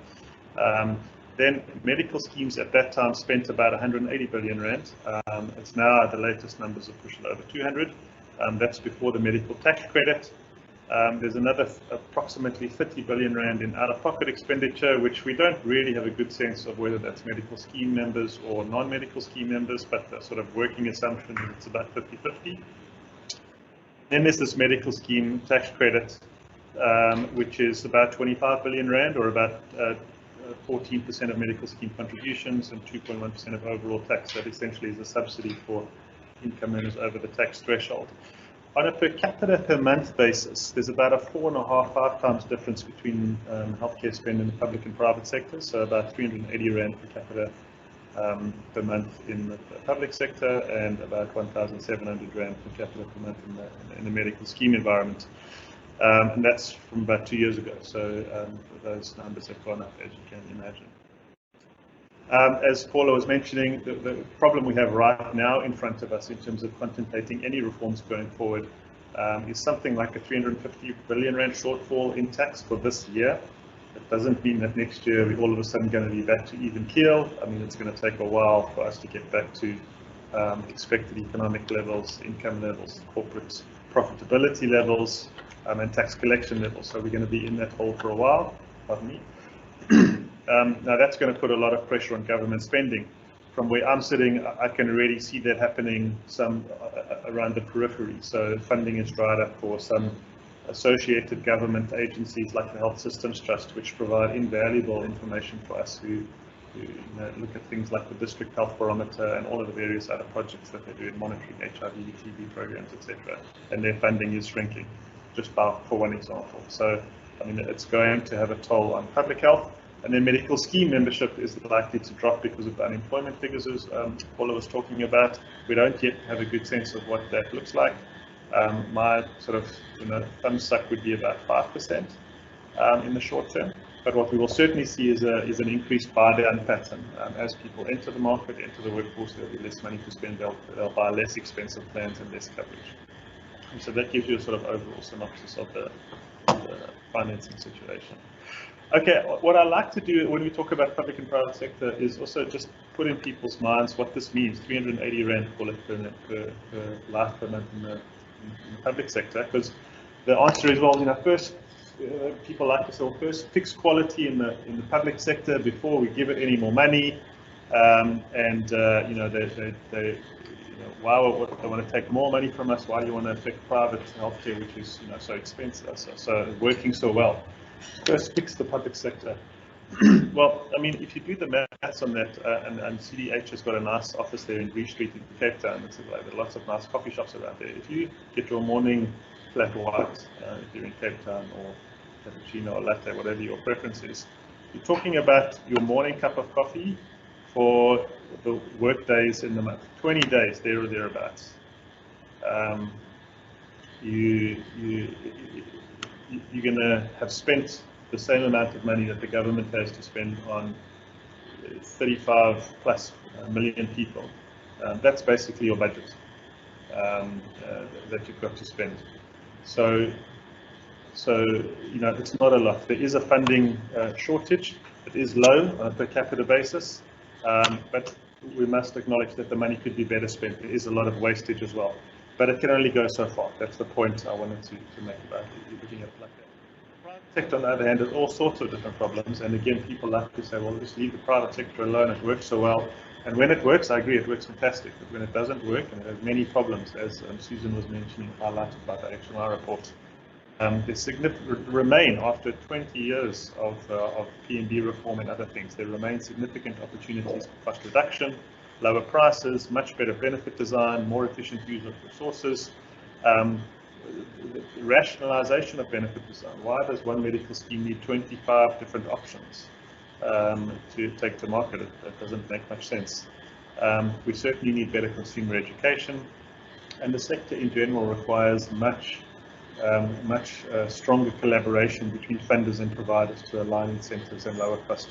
Then medical schemes at that time spent about 180 billion rand. It's now, the latest numbers are pushing over 200. That's before the medical tax credit. There's another approximately 30 billion rand in out-of-pocket expenditure, which we don't really have a good sense of whether that's medical scheme members or non-medical scheme members, but the sort of working assumption is it's about 50-50. Then there's this medical scheme tax credit, which is about 25 billion rand, or about 14% of medical scheme contributions and 2.1% of overall tax. That essentially is a subsidy for income earners over the tax threshold. On a per capita per month basis, there's about a 4.5 times difference between healthcare spend in the public and private sector. So about 380 rand per capita per month in the public sector, and about 1,700 rand per capita per month in the medical scheme environment. And that's from about 2 years ago. So those numbers have gone up, as you can imagine. As Paula was mentioning, the problem we have right now in front of us in terms of contemplating any reforms going forward is something like a 350 billion rand shortfall in tax for this year. It doesn't mean that next year we're all of a sudden going to be back to even keel. I mean, it's going to take a while for us to get back to expected economic levels, income levels, corporate profitability levels, and tax collection levels. So we're going to be in that hole for a while. Pardon me. Now that's going to put a lot of pressure on government spending. From where I'm sitting, I can already see that happening some around the periphery. So funding is dried up for some associated government agencies like the Health Systems Trust, which provide invaluable information for us who look at things like the district health barometer and all of the various other projects that they do in monitoring HIV, TB programs, etc. And their funding is shrinking, just for one example. So, I mean, it's going to have a toll on public health. And then medical scheme membership is likely to drop because of the unemployment figures, as Paula was talking about. We don't yet have a good sense of what that looks like. My sort of thumb suck would be about 5% in the short term. But what we will certainly see is an increased buy-down pattern. As people enter the market, enter the workforce, there'll be less money to spend. They'll buy less expensive plans and less coverage. And so that gives you a sort of overall synopsis of the financing situation. Okay, what I like to do when we talk about public and private sector is also just put in people's minds what this means. 380 rand call it per life per month in the public sector, because the answer is, well, first people like to say, well, first fix quality in the public sector before we give it any more money, why they want to take more money from us? Why do you want to affect private healthcare, which is so expensive, so working so well? First, fix the public sector. Well, I mean, if you do the maths on that, and CDH has got a nice office there in Bree Street in Cape Town. There are lots of nice coffee shops around there. If you get your morning flat white, if you're in Cape Town, or cappuccino or latte, whatever your preference is, you're talking about your morning cup of coffee for the work days in the month, 20 days, there or thereabouts. You're going to have spent the same amount of money that the government has to spend on 35 plus million people. That's basically your budget that you've got to spend. So it's not a lot. There is a funding shortage. It is low on a per capita basis, but we must acknowledge that the money could be better spent. There is a lot of wastage as well. But it can only go so far. That's the point I wanted to make about it. You're looking at it like that. The private sector, on the other hand, has all sorts of different problems. And again, people like to say, well, just leave the private sector alone. It works so well. And when it works, I agree, it works fantastic. But when it doesn't work, and it has many problems, as Susan was mentioning, highlighted by the HMI report, remain, after 20 years of P&B reform and other things, there remain significant opportunities for cost reduction, lower prices, much better benefit design, more efficient use of resources, rationalization of benefit design. Why does one medical scheme need 25 different options to take to market? It doesn't make much sense. We certainly need better consumer education, and the sector in general requires much stronger collaboration between funders and providers to align incentives and lower cost.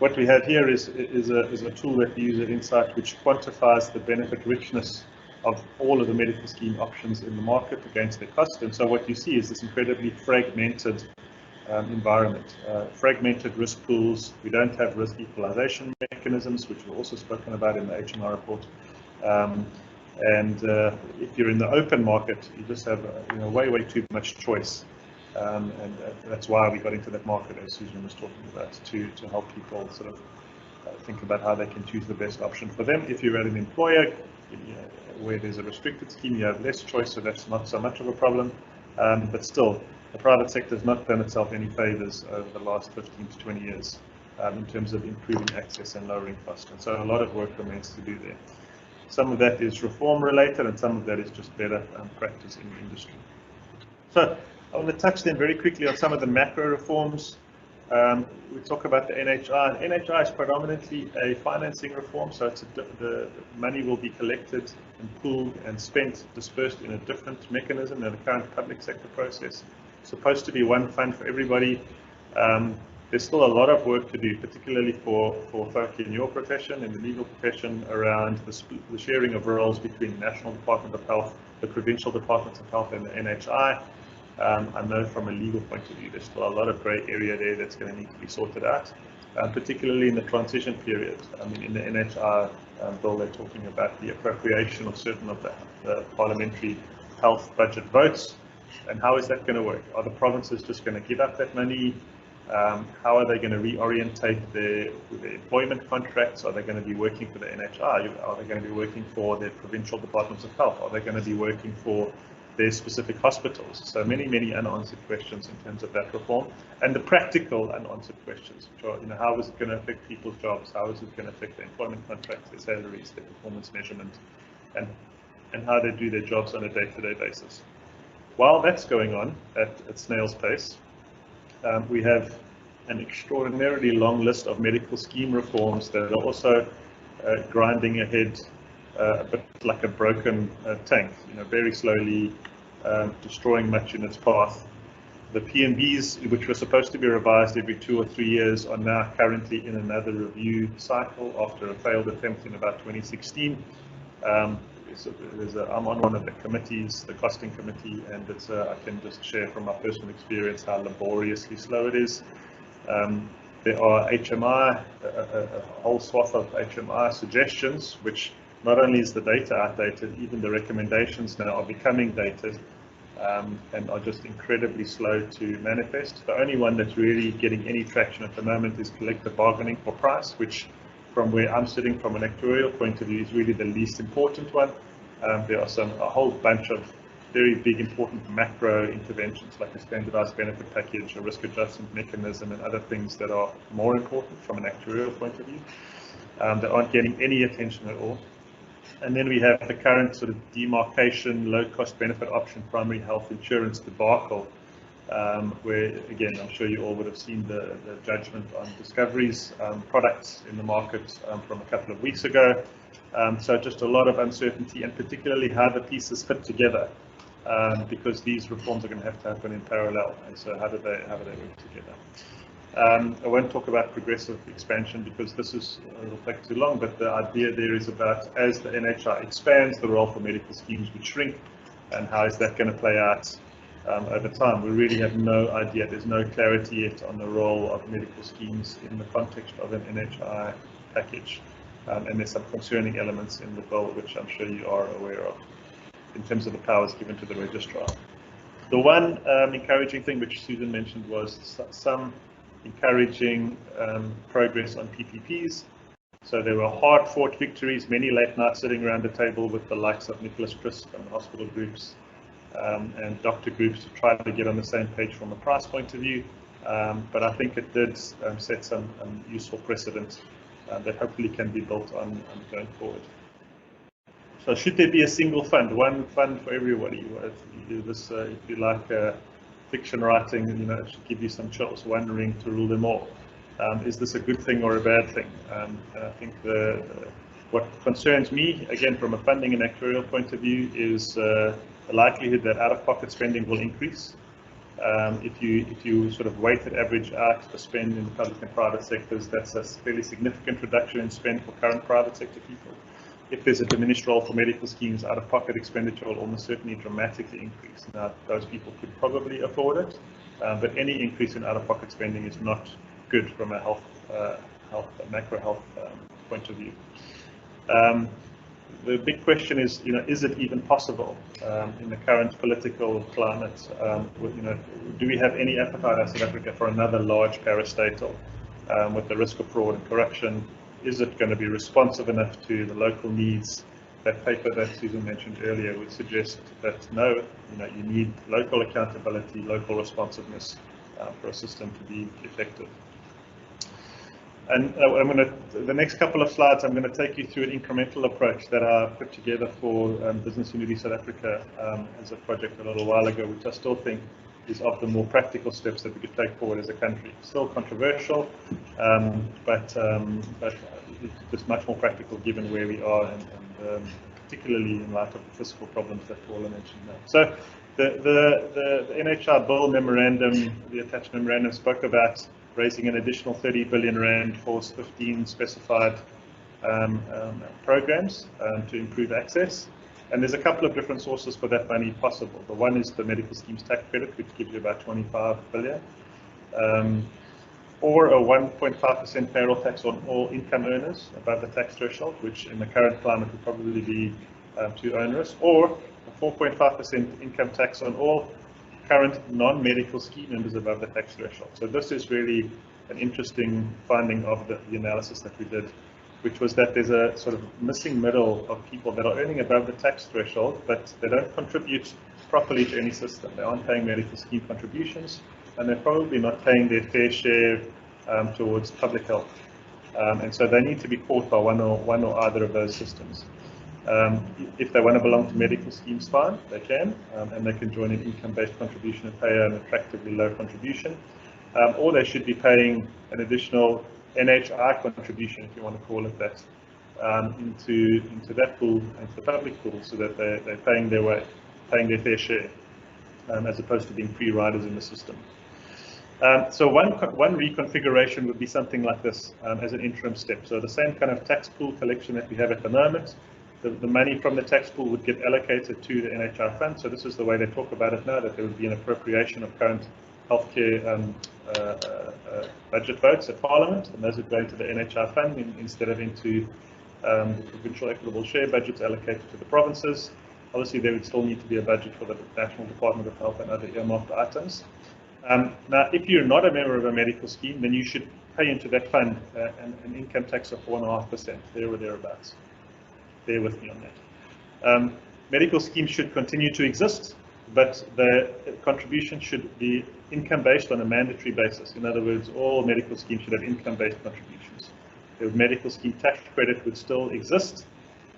What we have here is a tool that we use at Insight, which quantifies the benefit richness of all of the medical scheme options in the market against their cost. And so what you see is this incredibly fragmented environment, fragmented risk pools. We don't have risk equalization mechanisms, which were also spoken about in the HMI report. If you're in the open market, you just have way too much choice, and that's why we got into that market, as Susan was talking about, to help people sort of think about how they can choose the best option for them. If you're at an employer where there's a restricted scheme, you have less choice, so that's not so much of a problem. But still, the private sector has not done itself any favors over the last 15 to 20 years in terms of improving access and lowering cost, and so a lot of work remains to do there. Some of that is reform related, and some of that is just better practice in the industry. So I want to touch then very quickly on some of the macro reforms. We talk about the NHI. NHI is predominantly a financing reform, so the money will be collected and pooled and spent, dispersed in a different mechanism than the current public sector process. It's supposed to be one fund for everybody. There's still a lot of work to do, particularly for folk in your profession, in the legal profession, around the sharing of roles between the National Department of Health, the Provincial Departments of Health, and the NHI. I know from a legal point of view, there's still a lot of grey area there that's going to need to be sorted out, particularly in the transition period. I mean, in the NHI bill, they're talking about the appropriation of certain of the parliamentary health budget votes. And how is that going to work? Are the provinces just going to give up that money? How are they going to reorientate their employment contracts? Are they going to be working for the NHI? Are they going to be working for their provincial departments of health? Are they going to be working for their specific hospitals? So many unanswered questions in terms of that reform, and the practical unanswered questions, which are, how is it going to affect people's jobs? How is it going to affect their employment contracts, their salaries, their performance measurement, and how they do their jobs on a day-to-day basis? While that's going on at snail's pace, we have an extraordinarily long list of medical scheme reforms that are also grinding ahead a bit like a broken tank, very slowly, destroying much in its path. The PMBs, which were supposed to be revised every 2 or 3 years, are now currently in another review cycle after a failed attempt in about 2016. I'm on one of the committees, the costing committee, and I can just share from my personal experience how laboriously slow it is. There are HMI, a whole swath of HMI suggestions, which not only is the data outdated, even the recommendations now are becoming dated and are just incredibly slow to manifest. The only one that's really getting any traction at the moment is collective bargaining for price, which, from where I'm sitting from an actuarial point of view, is really the least important one. There are a whole bunch of very big important macro interventions like a standardized benefit package, a risk adjustment mechanism, and other things that are more important from an actuarial point of view that aren't getting any attention at all. And then we have the current sort of demarcation, low cost benefit option, primary health insurance debacle, where, again, I'm sure you all would have seen the judgment on Discovery's products in the market from a couple of weeks ago. So just a lot of uncertainty, and particularly how the pieces fit together, because these reforms are going to have to happen in parallel. And so how do they work together? I won't talk about progressive expansion because it'll take too long, but the idea there is about, as the NHI expands, the role for medical schemes would shrink, and how is that going to play out over time. We really have no idea. There's no clarity yet on the role of medical schemes in the context of an NHI package. And there's some concerning elements in the bill, which I'm sure you are aware of, in terms of the powers given to the registrar. The one encouraging thing which Susan mentioned was some encouraging progress on PPPs. So there were hard-fought victories, many late nights sitting around the table with the likes of Nicholas Crisp and hospital groups and doctor groups to try to get on the same page from a price point of view. But I think it did set some useful precedent that hopefully can be built on going forward. So should there be a single fund, one fund for everybody? This, if you like fiction writing, it should give you some chills, one ring to rule them all. Is this a good thing or a bad thing? And I think what concerns me, again, from a funding and actuarial point of view, is the likelihood that out-of-pocket spending will increase. If you sort of weighted average out the spend in the public and private sectors, that's a fairly significant reduction in spend for current private sector people. If there's a diminished role for medical schemes, out-of-pocket expenditure will almost certainly dramatically increase. Now, those people could probably afford it, but any increase in out-of-pocket spending is not good from a macro health point of view. The big question is, is it even possible in the current political climate? Do we have any appetite as South Africa for another large parastatal with the risk of fraud and corruption? Is it going to be responsive enough to the local needs? That paper that Susan mentioned earlier would suggest that no, you need local accountability, local responsiveness for a system to be effective. And the next couple of slides, I'm going to take you through an incremental approach that I put together for Business Unity South Africa as a project a little while ago, which I still think is of the more practical steps that we could take forward as a country. Still controversial, but it's just much more practical given where we are, and particularly in light of the fiscal problems that Paula mentioned now. So the NHR bill memorandum, the attached memorandum, spoke about raising an additional 30 billion rand for 15 specified programs to improve access. And there's a couple of different sources for that money possible. The one is the medical schemes tax credit, which gives you about 25 billion, or a 1.5% payroll tax on all income earners above the tax threshold, which in the current climate would probably be too onerous, or a 4.5% income tax on all current non-medical scheme members above the tax threshold. So this is really an interesting finding of the analysis that we did, which was that there's a sort of missing middle of people that are earning above the tax threshold, but they don't contribute properly to any system. They aren't paying medical scheme contributions, and they're probably not paying their fair share towards public health. And so they need to be caught by one or other of those systems. If they want to belong to medical schemes, fine, they can, and they can join an income-based contribution and pay an attractively low contribution. Or they should be paying an additional NHI contribution, if you want to call it that, into that pool, into the public pool, so that they're paying their way, paying their fair share, as opposed to being free riders in the system. So one reconfiguration would be something like this as an interim step. So the same kind of tax pool collection that we have at the moment, the money from the tax pool would get allocated to the NHR fund. So this is the way they talk about it now, that there would be an appropriation of current healthcare budget votes at Parliament, and those would go into the NHR fund instead of into the provincial equitable share budgets allocated to the provinces. Obviously, there would still need to be a budget for the National Department of Health and other earmarked items. Now, if you're not a member of a medical scheme, then you should pay into that fund an income tax of 4.5%, there or thereabouts. Bear with me on that. Medical schemes should continue to exist, but the contribution should be income-based on a mandatory basis. In other words, all medical schemes should have income-based contributions. The medical scheme tax credit would still exist,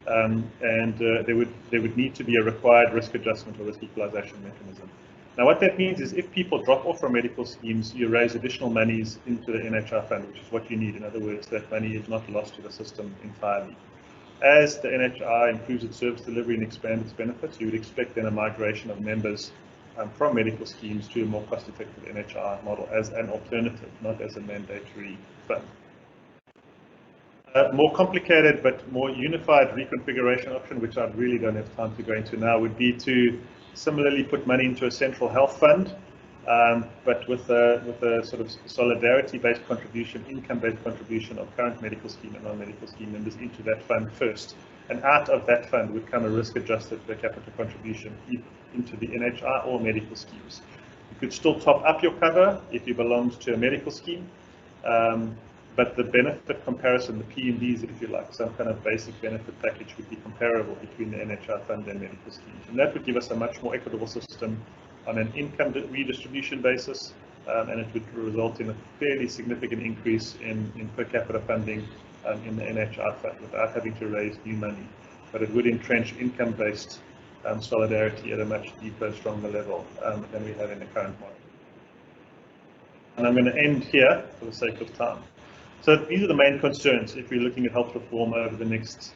and there would need to be a required risk adjustment or risk equalization mechanism. Now, what that means is if people drop off from medical schemes, you raise additional monies into the NHR fund, which is what you need. In other words, that money is not lost to the system entirely. As the NHR improves its service delivery and expands its benefits, you would expect then a migration of members from medical schemes to a more cost-effective NHR model as an alternative, not as a mandatory fund. More complicated but more unified reconfiguration option, which I really don't have time to go into now, would be to similarly put money into a central health fund, but with a sort of solidarity-based contribution, income-based contribution of current medical scheme and non-medical scheme members into that fund first. And out of that fund would come a risk-adjusted per capita contribution into the NHR or medical schemes. You could still top up your cover if you belonged to a medical scheme, but the benefit comparison, the P&Ds, if you like, some kind of basic benefit package would be comparable between the NHI fund and medical schemes. And that would give us a much more equitable system on an income redistribution basis, and it would result in a fairly significant increase in per capita funding in the NHI fund without having to raise new money. But it would entrench income-based solidarity at a much deeper, stronger level than we have in the current model. And I'm going to end here for the sake of time. So these are the main concerns if we're looking at health reform over the next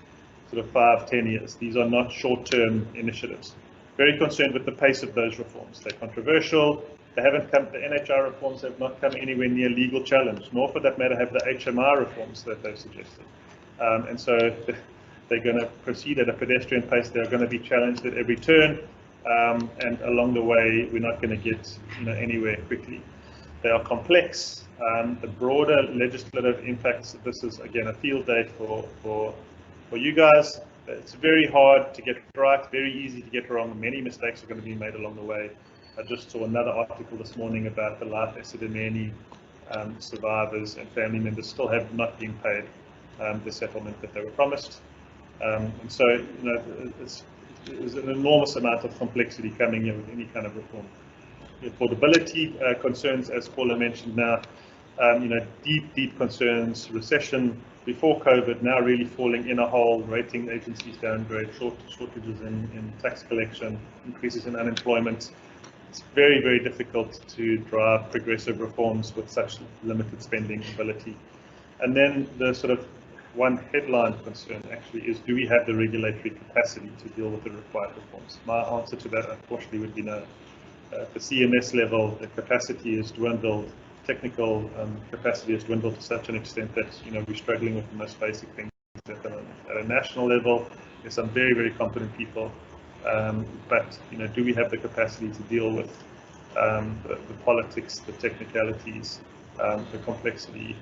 sort of 5-10 years. These are not short-term initiatives. Very concerned with the pace of those reforms. They're controversial. They haven't come, the NHI reforms have not come anywhere near legal challenge, nor for that matter have the HMI reforms that they've suggested. And so they're going to proceed at a pedestrian pace. They're going to be challenged at every turn, and along the way, we're not going to get anywhere quickly. They are complex. The broader legislative impacts, this is again a field day for you guys. It's very hard to get right, very easy to get wrong. Many mistakes are going to be made along the way. I just saw another article this morning about the Life Esidimeni survivors and family members still have not been paid the settlement that they were promised. And so, there's an enormous amount of complexity coming here with any kind of reform. Affordability concerns, as Paula mentioned now, deep concerns, recession before COVID, now really falling in a hole, rating agencies downgrade, shortages in tax collection, increases in unemployment. It's very, very difficult to drive progressive reforms with such limited spending ability. And then the sort of one headline concern actually is, do we have the regulatory capacity to deal with the required reforms? My answer to that, unfortunately, would be no. At the CMS level, the capacity is dwindled, technical capacity has dwindled to such an extent that we're struggling with the most basic things at the moment. At a national level, there's some very, very competent people, but do we have the capacity to deal with the politics, the technicalities, the complexity,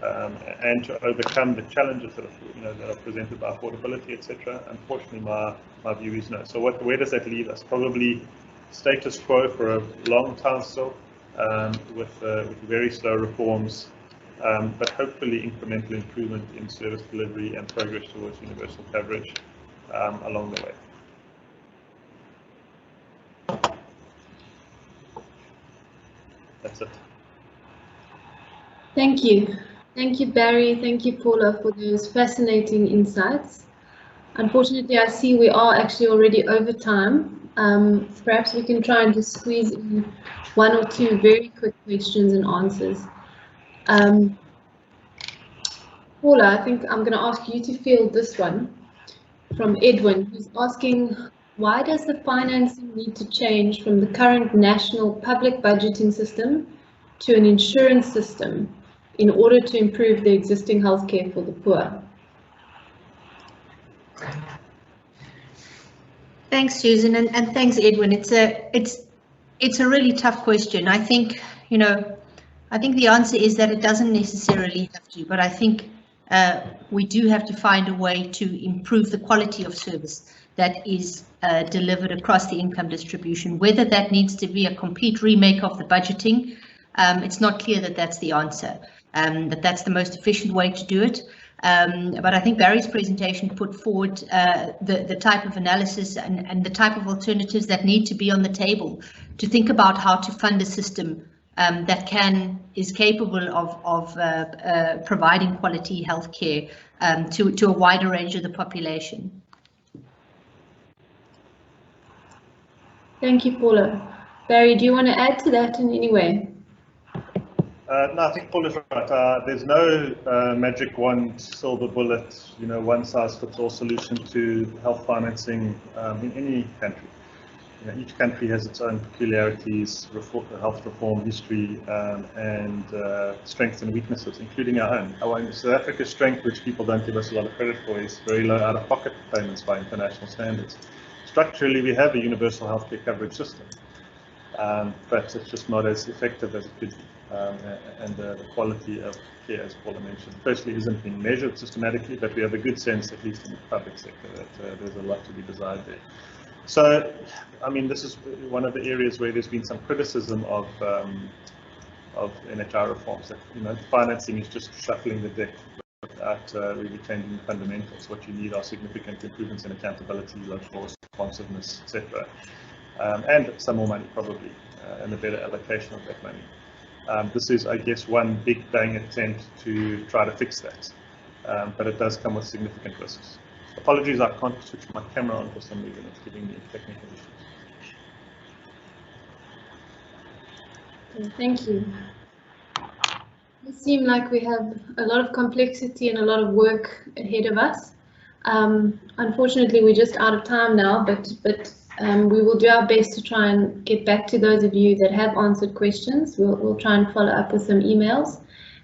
and to overcome the challenges that are presented by affordability, etc. Unfortunately, my view is no. So where does that leave us? Probably status quo for a long time still, with very slow reforms, but hopefully incremental improvement in service delivery and progress towards universal coverage along the way. That's it. Thank you. Thank you, Barry. Thank you, Paula, for those fascinating insights. Unfortunately, I see we are actually already over time. Perhaps we can try and just squeeze in one or two very quick questions and answers. Paula, I think I'm going to ask you to field this one from Edwin, who's asking, why does the financing need to change from the current national public budgeting system to an insurance system in order to improve the existing healthcare for the poor? Thanks, Susan, and thanks, Edwin. It's a really tough question. I think the answer is that it doesn't necessarily have to, but I think we do have to find a way to improve the quality of service that is delivered across the income distribution. Whether that needs to be a complete remake of the budgeting, it's not clear that that's the answer, that that's the most efficient way to do it. But I think Barry's presentation put forward the type of analysis and the type of alternatives that need to be on the table to think about how to fund a system that is capable of providing quality healthcare to a wider range of the population. Thank you, Paula. Barry, do you want to add to that in any way? No, I think Paul is right. There's no magic wand, silver bullet, one-size-fits-all solution to health financing in any country. Each country has its own peculiarities, health reform history, and strengths and weaknesses, including our own. South Africa's strength, which people don't give us a lot of credit for, is very low out-of-pocket payments by international standards. Structurally, we have a universal healthcare coverage system, but it's just not as effective as it could be. And the quality of care, as Paula mentioned, firstly isn't being measured systematically, but we have a good sense, at least in the public sector, that there's a lot to be desired there. So, I mean, this is one of the areas where there's been some criticism of NHI reforms. That, you know, financing is just shuffling the deck without really changing the fundamentals. What you need are significant improvements in accountability, local responsiveness, etc. And some more money probably, and a better allocation of that money. This is, I guess, one big bang attempt to try to fix that, but it does come with significant risks. Apologies, I can't switch my camera on for some reason. It's giving me technical issues. Okay, thank you. It seems like we have a lot of complexity and a lot of work ahead of us. Unfortunately, we're just out of time now, but we will do our best to try and get back to those of you that have answered questions. We'll try and follow up with some emails.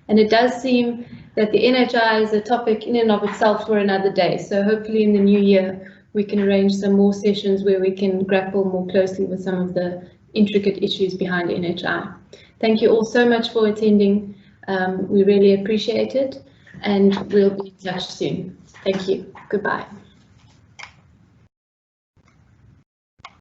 And it does seem that the NHI is a topic in and of itself for another day. So hopefully in the new year, we can arrange some more sessions where we can grapple more closely with some of the intricate issues behind NHI. Thank you all so much for attending. We really appreciate it, and we'll be in touch soon. Thank you. Goodbye.